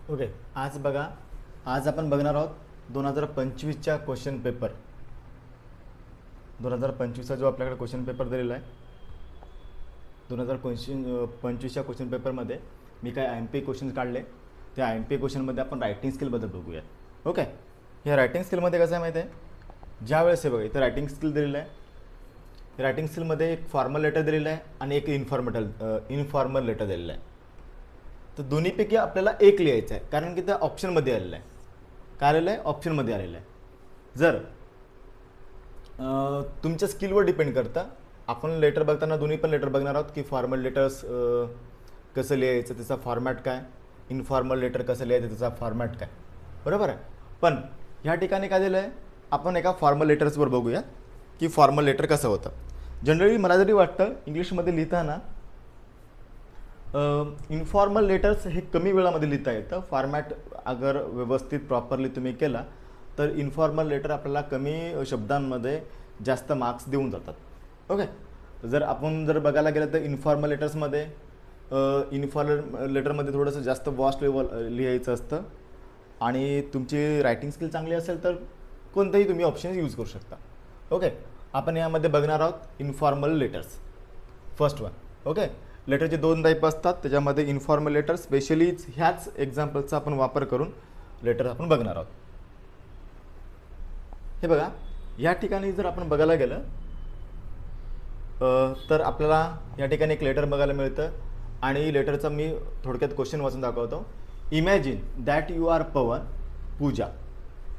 Okay. आज बघा, आज आपण बघणार आहोत 2025च्या क्वेश्चन पेपर. 2025चा जो आपल्याकडे क्वेश्चन पेपर दिलेला आहे, 2025च्या क्वेश्चन पेपरमध्ये मी काय IMP क्वेश्चन काढले. त्या IMP क्वेश्चनमध्ये आपण रायटिंग स्किलबद्दल बघूया. ओके. ह्या रायटिंग स्किलमध्ये कसं आहे माहिती आहे, ज्या वेळेस हे बघा इथं रायटिंग स्किल दिलेलं आहे. रायटिंग स्किलमध्ये एक फॉर्मल लेटर दिलेलं आहे आणि एक इनफॉर्मल लेटर दिलेलं आहे. तर दोन्हीपैकी आपल्याला एक लिहायचं आहे, कारण की त्या ऑप्शनमध्ये आलेलं आहे. काय आलेलं आहे? ऑप्शनमध्ये आलेलं आहे. जर तुमच्या स्किलवर डिपेंड करतं. आपण लेटर बघताना दोन्ही पण लेटर बघणार आहोत की फॉर्मल लेटर्स कसं लिहायचं, त्याचा फॉर्मॅट काय, इनफॉर्मल लेटर कसं लिहायचं, त्याचा फॉर्मॅट काय, बरोबर आहे. पण ह्या ठिकाणी काय दिलं आहे, आपण एका फॉर्मल लेटर्सवर बघूया की फॉर्मल लेटर कसं होतं. जनरली मला जरी वाटतं इंग्लिशमध्ये लिहिताना इनफॉर्मल लेटर्स हे कमी वेळामध्ये लिहिता येतं. फॉर्मॅट अगर व्यवस्थित प्रॉपरली तुम्ही केला तर इनफॉर्मल लेटर आपल्याला कमी शब्दांमध्ये जास्त मार्क्स देऊन जातात. ओके. जर आपण बघायला गेलं तर इनफॉर्मल लेटर्समध्ये लेटरमध्ये थोडंसं जास्त वॉस्ट लेवल लिहायचं असतं आणि तुमची रायटिंग स्किल चांगली असेल तर कोणतेही तुम्ही ऑप्शन यूज करू शकता. ओके. आपण यामध्ये बघणार आहोत informal letters. First one. Okay. लेटरचे दोन टाईप असतात, त्याच्यामध्ये इनफॉर्मल लेटर स्पेशली ह्याच एक्झाम्पलचा आपण वापर करून लेटर आपण बघणार आहोत. हे बघा, या ठिकाणी जर आपण बघायला गेलं तर आपल्याला या ठिकाणी एक लेटर बघायला मिळतं आणि लेटरचा मी थोडक्यात क्वेश्चन वाचून दाखवतो. इमॅजिन दॅट यू आर पवन पूजा.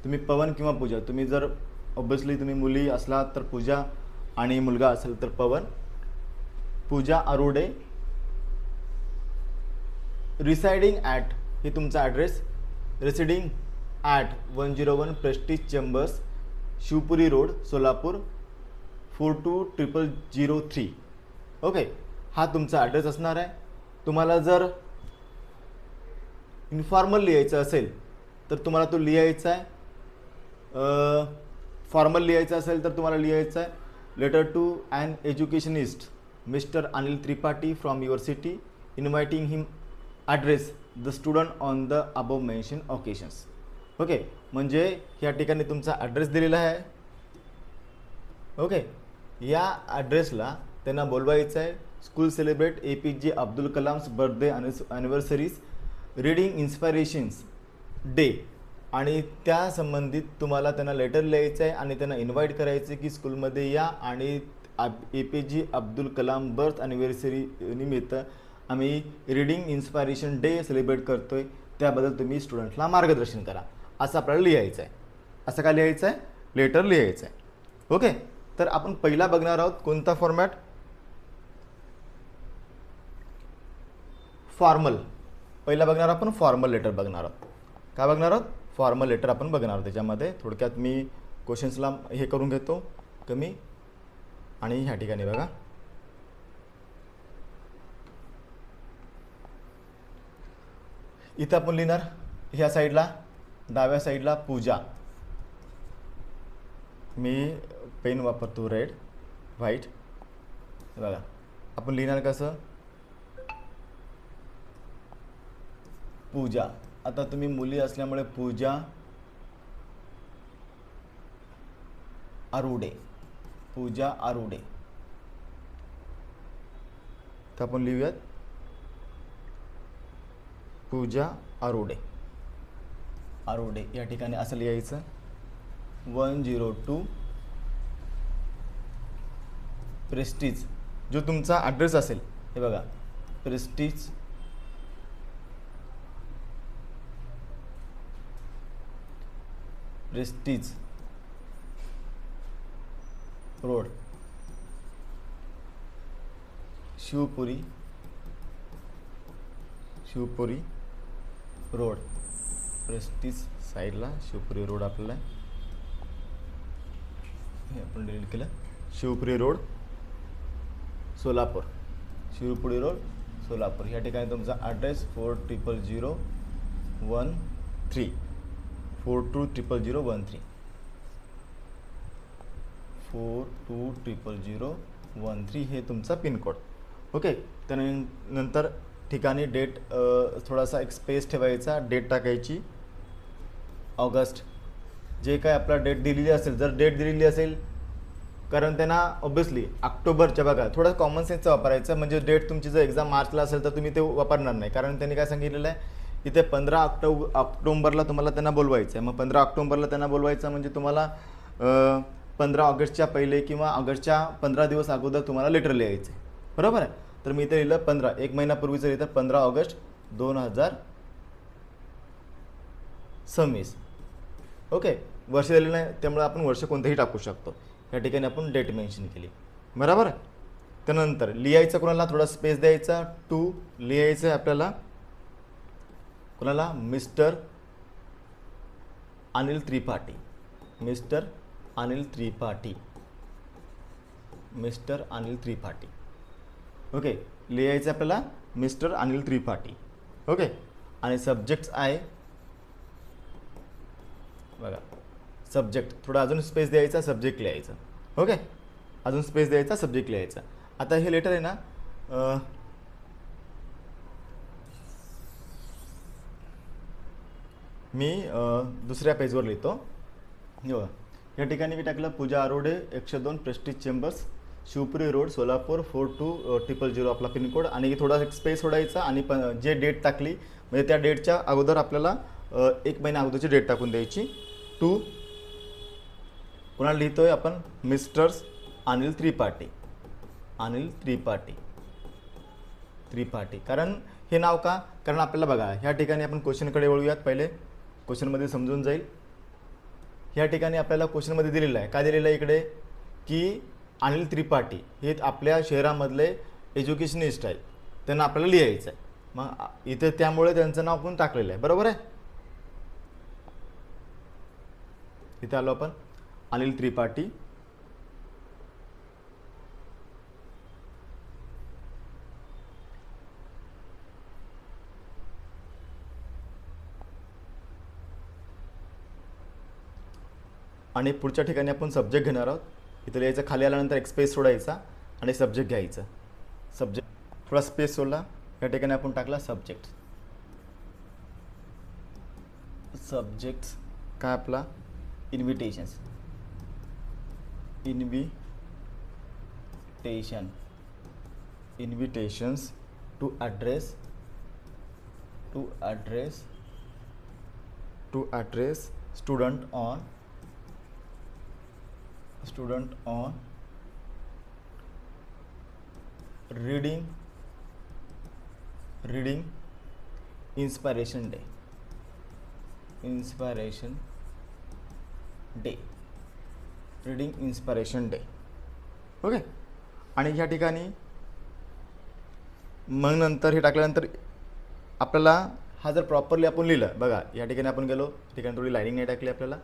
तुम्ही पवन किंवा पूजा, तुम्ही जर ऑब्वियसली तुम्ही मुली असला तर पूजा आणि मुलगा असेल तर पवन. पूजा आरुडे रिसाइडिंग ॲट, हे तुमचा address, residing at 101 Prestige chambers, Shivpuri road, Solapur 420003. Okay. हा तुमचा ॲड्रेस असणार आहे. तुम्हाला जर इनफॉर्मल लिहायचं असेल तर तुम्हाला तो लिहायचा आहे. फॉर्मल लिहायचं असेल तर तुम्हाला लिहायचं आहे letter to an educationist mister Anil Tripathi from your city inviting him address the student on the above mention occasions. Okay. म्हणजे या ठिकाणी तुमचा ॲड्रेस दिलेला आहे. ओके. या ॲड्रेसला त्यांना बोलवायचं आहे. School celebrate APJ Abdul Kalam's birthday anniversaries reading inspirations day, आणि त्या संबंधित तुम्हाला त्यांना लेटर लिहायचं आहे आणि त्यांना इन्व्हाइट करायचं आहे की स्कूलमध्ये या आणि APJ Abdul Kalam birth anniversary निमित्त आम्ही रीडिंग इन्स्पायरेशन डे सेलिब्रेट करतोय, त्याबद्दल तुम्ही स्टुडंटला मार्गदर्शन करा, असं आपल्याला लिहायचं आहे. असं काय लिहायचं आहे? लेटर लिहायचं आहे. ओके. तर आपण पहिला बघणार आहोत कोणता फॉर्मॅट? फॉर्मल. पहिला बघणार आपण फॉर्मल लेटर बघणार आहोत. काय बघणार आहोत? फॉर्मल लेटर आपण बघणार आहोत. त्याच्यामध्ये थोडक्यात मी क्वेश्चन्सला हे करून घेतो कमी, आणि ह्या ठिकाणी बघा इथं आपण लिहिणार ह्या साईडला, डाव्या साईडला पूजा. मी पेन वापरतो रेड व्हाईट. बघा आपण लिहिणार कसं? पूजा. आता तुम्ही मुली असल्यामुळे पूजा आरुडे, पूजा आरुडे. तर आपण लिहूयात पूजा आरुडे. आरुडे या ठिकाणी असं लिहायचं. 102 प्रेस्टीज, जो तुमचा ॲड्रेस असेल, हे बघा Prestige Prestige road, Shivpuri road. Prestige साईडला शिवपुरी रोड आपल्याला हे आपण डिलीट केलं. शिवपुरी रोड सोलापूर, शिवपुरी रोड सोलापूर या ठिकाणी तुमचा ॲड्रेस 420013 420013 420013 हे तुमचा पिनकोड. ओके. त्यानंतर ठिकाणी डेट थोडासा एक स्पेस ठेवायचा, डेट टाकायची ऑगस्ट, जे काय आपला डेट दिलेली असेल. जर डेट दिलेली असेल, कारण त्यांना ऑब्विसली ऑक्टोबरच्या बघा थोडं कॉमन सेन्सचा वापरायचं, म्हणजे डेट तुमची जर एक्झाम मार्चला असेल तर तुम्ही ते वापरणार नाही, कारण त्यांनी काय सांगितलेलं आहे इथे 15 ऑक्टोबरला तुम्हाला त्यांना बोलवायचं आहे. मग 15 ऑक्टोबरला त्यांना बोलवायचं म्हणजे तुम्हाला 15 ऑगस्टच्या पहिले किंवा ऑगस्टच्या 15 दिवस अगोदर तुम्हाला लेटर लिहायचं आहे, बरोबर आहे. तर मी इथे लिहिलं 15, एक महिन्यापूर्वीचं लिहिलं 15 ऑगस्ट 2026. ओके, वर्ष दिलेलं नाही त्यामुळे आपण वर्ष कोणतंही टाकू शकतो. या ठिकाणी आपण डेट मेन्शन केली, बरोबर. त्यानंतर लिहायचं कोणाला थोडा स्पेस द्यायचा, टू लिहायचं आहे आपल्याला कोणाला, mister Anil Tripathi, mister Anil Tripathi, mister Anil Tripathi. Okay, लिहायचं आपल्याला मिस्टर अनिल त्रिपाठी. ओके, आणि सब्जेक्ट आहे बघा, सब्जेक्ट थोडा अजून स्पेस द्यायचा, सब्जेक्ट लिहायचं. ओके, अजून स्पेस द्यायचा, सब्जेक्ट लिहायचा. आता हे लेटर आहे ना, मी दुसऱ्या पेजवर लिहितो. हो, या ठिकाणी मी टाकलं पूजा आरोडे 102 Prestige chambers, Shivpuri road, Solapur 4200 आपला पिनकोड. आणि थोडा एक स्पेस सोडायचा आणि जे डेट टाकली म्हणजे त्या डेटच्या अगोदर आपल्याला एक महिना अगोदरची डेट टाकून द्यायची. टू कोणाला लिहितोय आपण, मिस्टर्स अनिल त्रिपाठी, अनिल त्रिपाठी, त्रिपाठी. कारण हे नाव का, कारण आपल्याला बघा ह्या ठिकाणी आपण क्वेश्चनकडे वळूयात. पहिले क्वेश्चनमध्ये समजून जाईल. ह्या ठिकाणी आपल्याला क्वेश्चनमध्ये दिलेलं आहे, काय दिलेलं आहे इकडे, की अनिल त्रिपाठी हे आपल्या शहरामधले एज्युकेशनिस्ट आहेत, त्यांना आपल्याला लिहायचं आहे. मग इथे त्यामुळे त्यांचं नाव पण टाकलेलं आहे, बरोबर आहे. इथे आलो आपण अनिल त्रिपाठी. आणि पुढच्या ठिकाणी आपण सब्जेक्ट घेणार आहोत. इथे लिहायचं, खाली आल्यानंतर एक स्पेस सोडायचा आणि सब्जेक्ट घ्यायचं. सब्जेक्ट थोडा स्पेस सोडला, या ठिकाणी आपण टाकला सब्जेक्ट. सब्जेक्ट काय आपला, invitations, invitation, invitations to address, to address, to address student on, student on reading inspiration day, inspiration day, reading inspiration day. Okay, आणि ह्या ठिकाणी मग नंतर हे टाकल्यानंतर आपल्याला हा जर प्रॉपरली आपण लिहिलं बघा, या ठिकाणी आपण गेलो, ठिकाणी थोडी लाईनिंग नाही टाकली आपल्याला.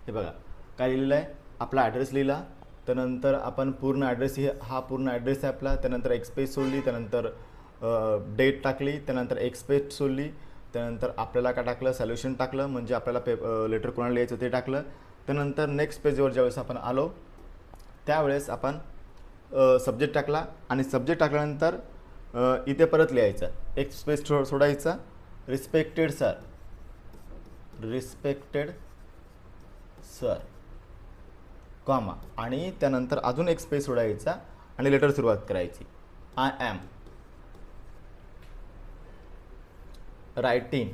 हे बघा काय लिहिलेलं आहे, आपला ॲड्रेस लिहिला, त्यानंतर आपण पूर्ण ॲड्रेस, हा पूर्ण ॲड्रेस आहे आपला, त्यानंतर एक स्पेस सोडली, त्यानंतर डेट टाकली, त्यानंतर एक स्पेस सोडली, त्यानंतर आपल्याला काय टाकलं, सॉल्युशन टाकलं, म्हणजे आपल्याला लेटर कोणाला लिहायचं ते टाकलं. त्यानंतर नेक्स्ट पेजवर ज्यावेळेस आपण आलो त्यावेळेस आपण सब्जेक्ट टाकला, आणि सब्जेक्ट टाकल्यानंतर इथे परत लिहायचं, एक स्पेस सोडायचा, respected sir, respected sir, comma, आणि त्यानंतर अजून एक स्पेस सोडायचा आणि लेटर सुरुवात करायची. I am writing,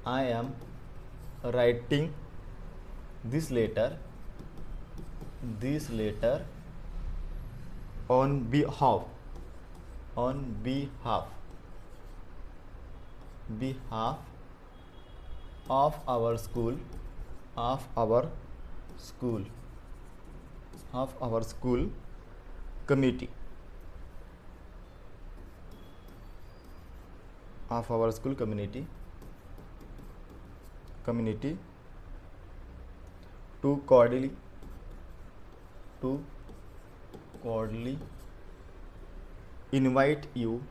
I am writing this letter on behalf, on behalf of our school, of our school, of our school committee, of our school community, to cordially invite you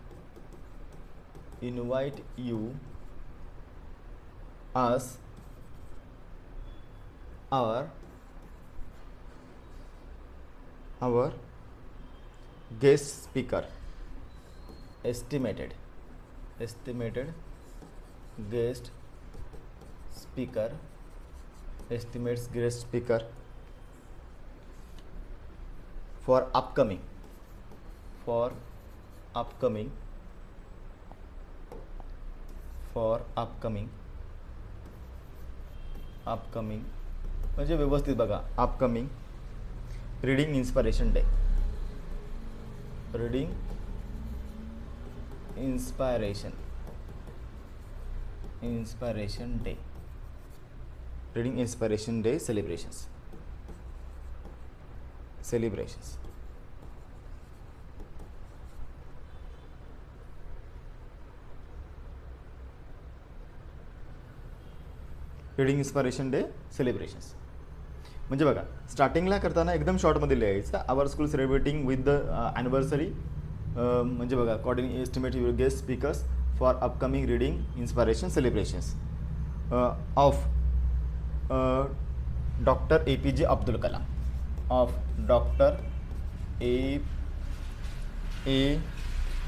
as our guest speaker, estimated estimated guest speaker, estimates guest speaker for upcoming म्हणजे व्यवस्थित बघा, upcoming reading inspiration day, reading inspiration day, reading inspiration day celebrations. Reading inspiration day celebrations म्हणजे बघा, स्टार्टिंगला करताना एकदम शॉर्टमध्ये लिहायचं, our school celebrating with the anniversary, म्हणजे बघा, according estimate your guest speakers for upcoming reading inspiration celebrations of doctor APJ Abdul Kalam, of doctor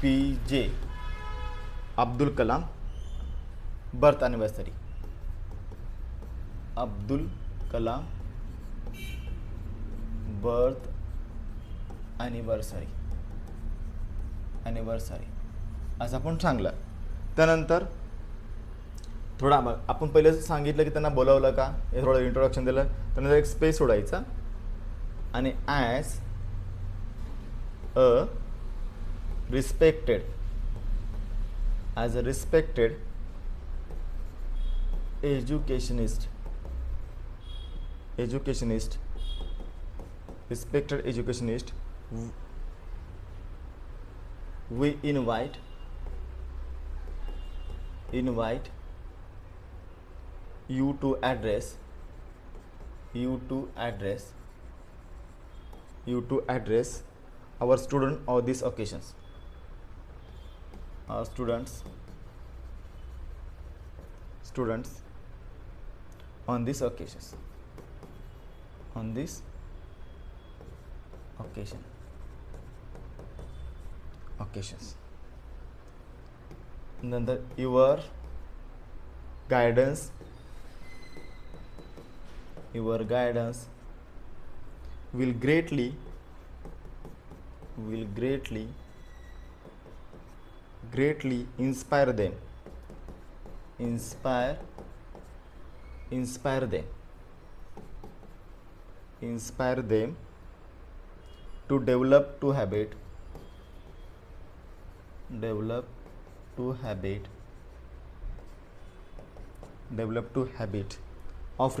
APJ Abdul Kalam birth anniversary, Abdul Kalam birth anniversary असं आपण सांगलं. त्यानंतर थोडा आपण पहिलं सांगितलं की त्यांना बोलावलं का, हे थोडं इंट्रोडक्शन दिलं, त्यानंतर एक स्पेस सोडायचा आणि as a respected educationist we invite you to address our student on these occasions, our students on these occasions, नंतर your guidance will greatly inspire them to develop to habit of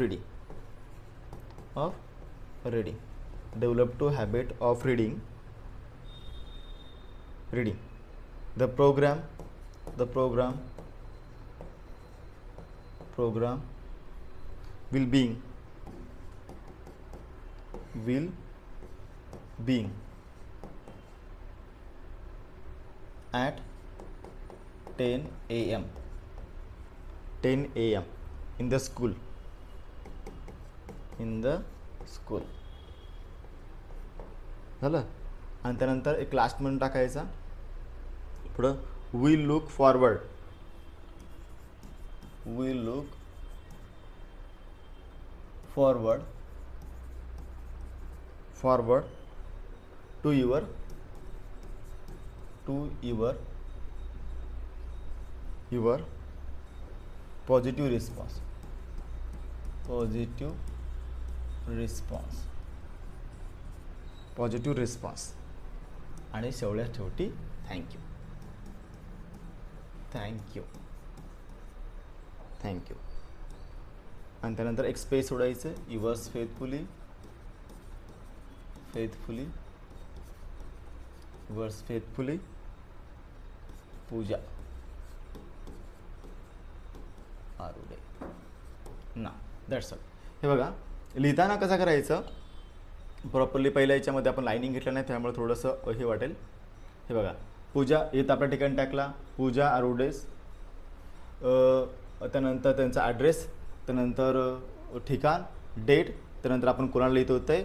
reading, the program will being at 10 a.m. in the school. झालं. आणि त्यानंतर एक last म्हणून टाकायचा पुढं, we look forward to your positive response आणि शेवटच्या शेवटी थँक्यू. आणि त्यानंतर एक स्पेस सोडायचं, युअर्स फेथफुली पूजा आरुडे ना. That's all. हे बघा, लिहिताना कसं करायचं प्रॉपरली, पहिल्या याच्यामध्ये आपण लाईनिंग घेतलं नाही त्यामुळे थोडंसं हे वाटेल. हे बघा, पूजा येत आपल्या ठिकाणी टाकला, पूजा आरुडेस, त्यानंतर त्यांचा ॲड्रेस, त्यानंतर ठिकाण, डेट, त्यानंतर आपण कोणाला लिहित होतं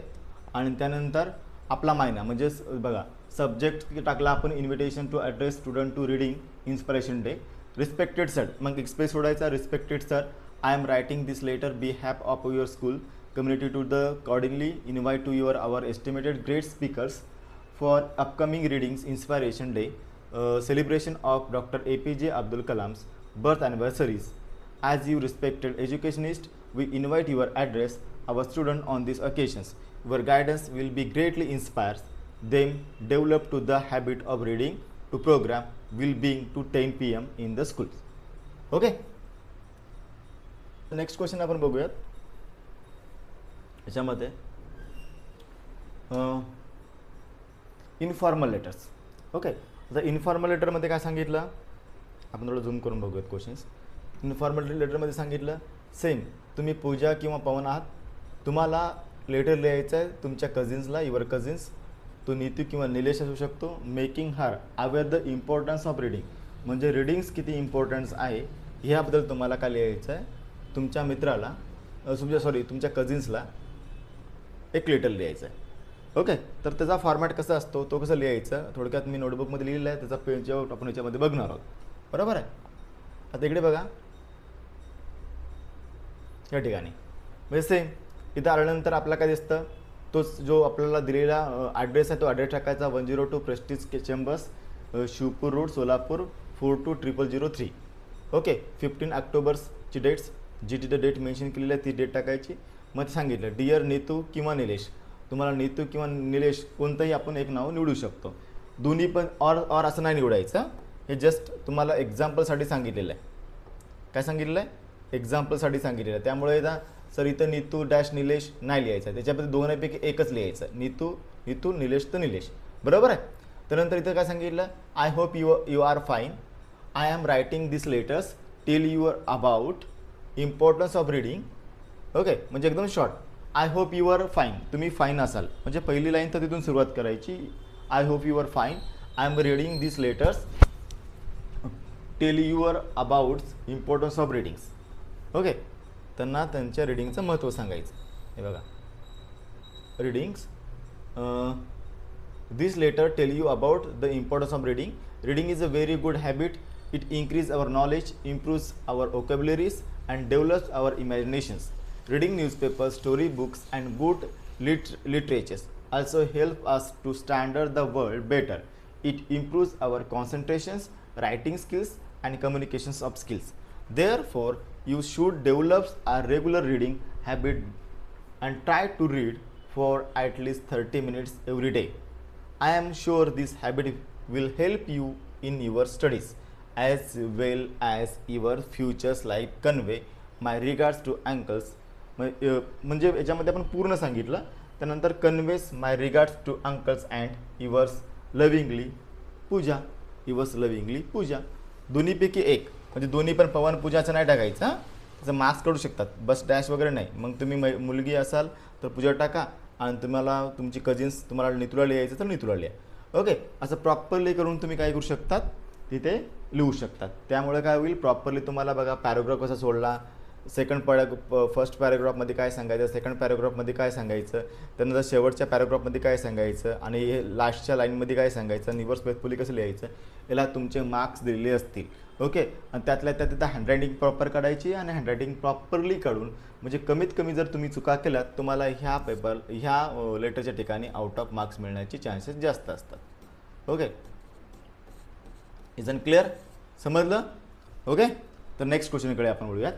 आणि त्यानंतर आपला महिना, म्हणजेच बघा सब्जेक्ट टाकला आपण invitation to address student to reading inspiration day, respected sir, मग एक्सप्रेस सोडायचा. Respected sir, I am writing this letter behalf of your school community to the accordingly invite to your our estimated great speakers for upcoming readings inspiration day celebration of Dr. APJ Abdul Kalam's birth anniversaries. As you respected educationist, we invite your address our student on these occasions. Your guidance will be greatly inspires them develop to the habit of reading to program will being to 10 p.m. in the schools. Okay, next question आपण बघूयात. याच्यामध्ये informal letters. Okay, आता informal लेटरमध्ये काय सांगितलं आपण थोडं zoom करून बघूयात क्वेश्चन्स. इन्फॉर्मल लेटरमध्ये सांगितलं सेम, तुम्ही पूजा किंवा पवन आहात, तुम्हाला लेटर लिहायचं आहे तुमच्या कझिन्सला, युअर कझिन्स, तो नीतू किंवा निलेश असू शकतो. Making her aware the importance of reading, म्हणजे रिडिंग्स किती इम्पॉर्टन्स आहे ह्याबद्दल तुम्हाला काय लिहायचं आहे, तुमच्या मित्राला तुमच्या कझिन्सला एक लेटर लिहायचं आहे. ओके, तर त्याचा फॉर्मॅट कसा असतो, तो कसं लिहायचं थोडक्यात मी नोटबुकमध्ये लिहिलेलं आहे, त्याचा पेज आपण याच्यामध्ये बघणार आहोत. बरोबर आहे. आता इकडे बघा, या ठिकाणी म्हणजे सेम इथं आल्यानंतर आपल्याला काय दिसतं, तोच जो आपल्याला दिलेला ॲड्रेस आहे तो ॲड्रेस टाकायचा 102 prestige chambers, Shivpur road, Solapur 420003. Okay, 15 ऑक्टोबरची डेट्स, जी तिथं डेट मेन्शन केलेली आहे ती डेट टाकायची. मग सांगितलं डिअर नीतू किंवा निलेश, तुम्हाला नीतू किंवा निलेश कोणतंही आपण एक नाव निवडू शकतो. दोन्ही पण और असं नाही निवडायचं, हे जस्ट तुम्हाला एक्झाम्पलसाठी सांगितलेलं आहे. काय सांगितलं आहे, एक्झाम्पलसाठी सांगितलेलं आहे. त्यामुळे सर इथं नीतू डॅश निलेश नाही लिहायचं, त्याच्यापैकी दोन्हीपैकी एकच लिहायचं, नीतू निलेश तर निलेश. बरोबर आहे. त्यानंतर इथं काय सांगितलं, I hope you are fine, I am writing this letters tell you about importance of reading. Okay, म्हणजे एकदम short, I hope you are fine, तुम्ही फाईन असाल, म्हणजे पहिली लाईन तर तिथून सुरुवात करायची. I hope you are fine, I am reading this letters tell you about importance of readings. Okay, त्यांना त्यांच्या रिडिंगचं महत्त्व सांगायचं. हे बघा, readings this letter tell you about the importance of reading. Reading is a very good habit. It increases our knowledge, improves our vocabularies, and develops our imaginations. Reading newspapers, story books, and good literatures also help us to understand the world better. It improves our concentrations, writing skills, and communications of skills. Therefore, you should develop a regular reading habit and try to read for at least 30 minutes every day. I am sure this habit will help you in your studies as well as your futures life. Convey my regards to uncles. म्हणजे याच्यामध्ये आपण पूर्ण सांगितलं. त्यानंतर convey my regards to uncles and yours lovingly Pooja. Yours lovingly Pooja, दोन्हीपैकी एक, म्हणजे दोन्ही पण पवन पूजाचं नाही टाकायचं, त्याचं मार्क्स काढू शकतात, बस डॅश वगैरे नाही. मग तुम्ही मुलगी असाल तर पूजा टाका, आणि तुम्हाला तुमची कझिन्स तुम्हाला नीतूला लिहायचं तर नीतूला लिहा. ओके, असं प्रॉपरली करून तुम्ही काय करू शकतात, तिथे लिहू शकतात. त्यामुळे काय होईल, प्रॉपरली तुम्हाला बघा पॅराग्राफ कसा सोडला, फर्स्ट पॅराग्राफमध्ये काय सांगायचं, सेकंड पॅराग्राफमध्ये काय सांगायचं, त्यानंतर शेवटच्या पॅराग्राफमध्ये काय सांगायचं, आणि हे लास्टच्या लाईनमध्ये काय सांगायचं, रिव्हर्स फेथफुली कसं लिहायचं, याला तुमचे मार्क्स दिलेले असतील. ओके, आणि त्यातल्या त्यात तिथं हँडरायटिंग प्रॉपर काढायची, आणि हँडरायटिंग प्रॉपरली काढून म्हणजे कमीत कमी जर तुम्ही चुका केल्यात तुम्हाला ह्या लेटरच्या ठिकाणी आउट ऑफ मार्क्स मिळण्याचे चान्सेस जास्त असतात. ओके, इज अन क्लिअर, समजलं. ओके, तर नेक्स्ट क्वेश्चनकडे आपण बोलूयात.